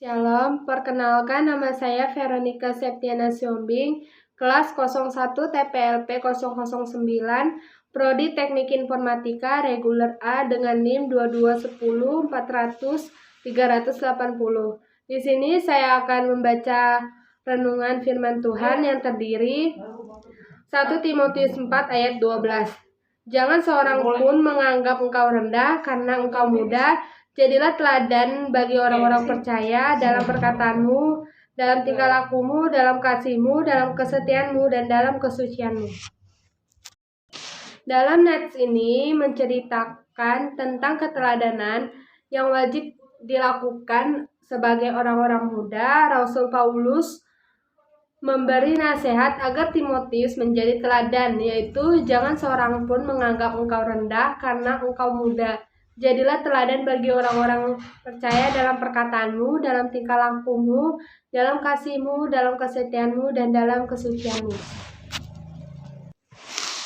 Shalom, perkenalkan nama saya Veronica Septiana Siombing, kelas 01 TPLP 009, Prodi Teknik Informatika Reguler A dengan NIM 2210 400 380. Di sini saya akan membaca renungan firman Tuhan yang terdiri 1 Timotius 4 ayat 12. Jangan seorang pun menganggap engkau rendah karena engkau muda. Jadilah teladan bagi orang-orang percaya dalam perkataanmu, dalam tingkah lakumu, dalam kasihmu, dalam kesetiaanmu, dan dalam kesucianmu. Dalam nats ini menceritakan tentang keteladanan yang wajib dilakukan sebagai orang-orang muda. Rasul Paulus memberi nasihat agar Timotius menjadi teladan, yaitu jangan seorang pun menganggap engkau rendah karena engkau muda. Jadilah teladan bagi orang-orang percaya dalam perkataanmu, dalam tingkah lakumu, dalam kasihmu, dalam kesetiaanmu, dan dalam kesucianmu.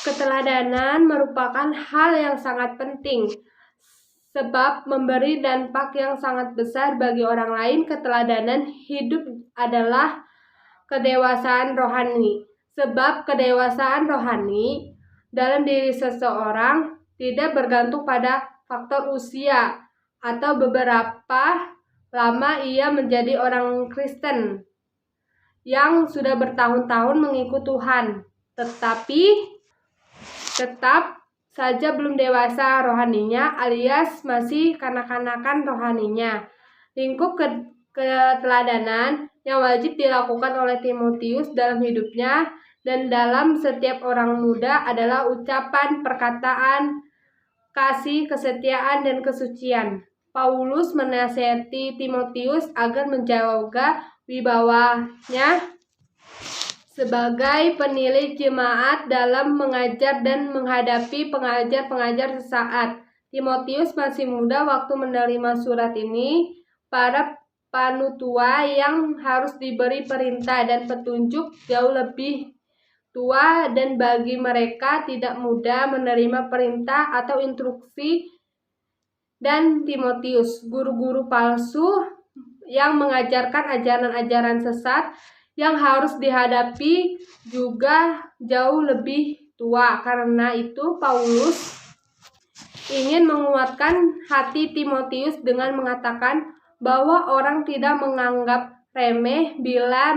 Keteladanan merupakan hal yang sangat penting, sebab memberi dampak yang sangat besar bagi orang lain. Keteladanan hidup adalah kedewasaan rohani, sebab kedewasaan rohani dalam diri seseorang tidak bergantung pada faktor usia atau beberapa lama ia menjadi orang Kristen yang sudah bertahun-tahun mengikut Tuhan, tetapi tetap saja belum dewasa rohaninya alias masih kanak-kanakan rohaninya. Lingkup keteladanan yang wajib dilakukan oleh Timotius dalam hidupnya dan dalam setiap orang muda adalah ucapan, perkataan, kasih, kesetiaan, dan kesucian. Paulus menasihati Timotius agar menjaga wibawanya sebagai penilik jemaat dalam mengajar dan menghadapi pengajar-pengajar sesaat. Timotius masih muda waktu menerima surat ini. Para panutua yang harus diberi perintah dan petunjuk jauh lebih tua, dan bagi mereka tidak mudah menerima perintah atau instruksi. Dan Timotius, guru-guru palsu yang mengajarkan ajaran-ajaran sesat yang harus dihadapi juga jauh lebih tua. Karena itu Paulus ingin menguatkan hati Timotius dengan mengatakan bahwa orang tidak menganggap remeh bila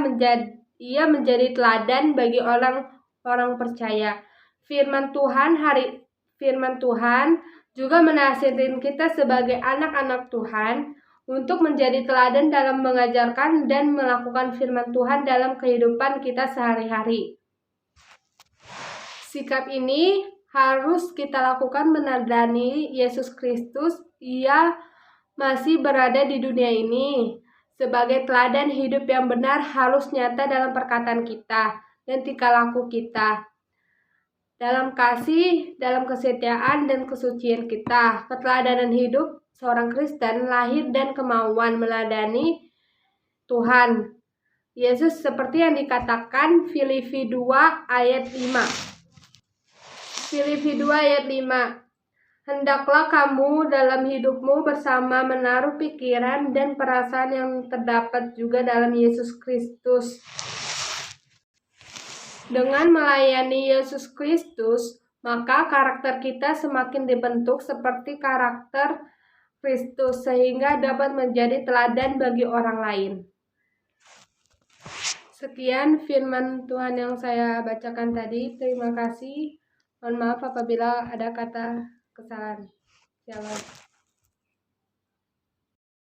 ia menjadi teladan bagi orang-orang percaya. Firman Tuhan juga menasihatkan kita sebagai anak-anak Tuhan untuk menjadi teladan dalam mengajarkan dan melakukan firman Tuhan dalam kehidupan kita sehari-hari. Sikap ini harus kita lakukan meneladani Yesus Kristus. Ia masih berada di dunia ini. Sebagai teladan hidup yang benar harus nyata dalam perkataan kita dan tingkah laku kita, dalam kasih, dalam kesetiaan, dan kesucian kita. Keteladanan hidup seorang Kristen lahir dan kemauan meladani Tuhan Yesus seperti yang dikatakan Filipi 2 ayat 5. Filipi 2 ayat 5. Hendaklah kamu dalam hidupmu bersama menaruh pikiran dan perasaan yang terdapat juga dalam Yesus Kristus. Dengan melayani Yesus Kristus, maka karakter kita semakin dibentuk seperti karakter Kristus sehingga dapat menjadi teladan bagi orang lain. Sekian firman Tuhan yang saya bacakan tadi. Terima kasih. Mohon maaf apabila ada kata kesalahan. Shalom.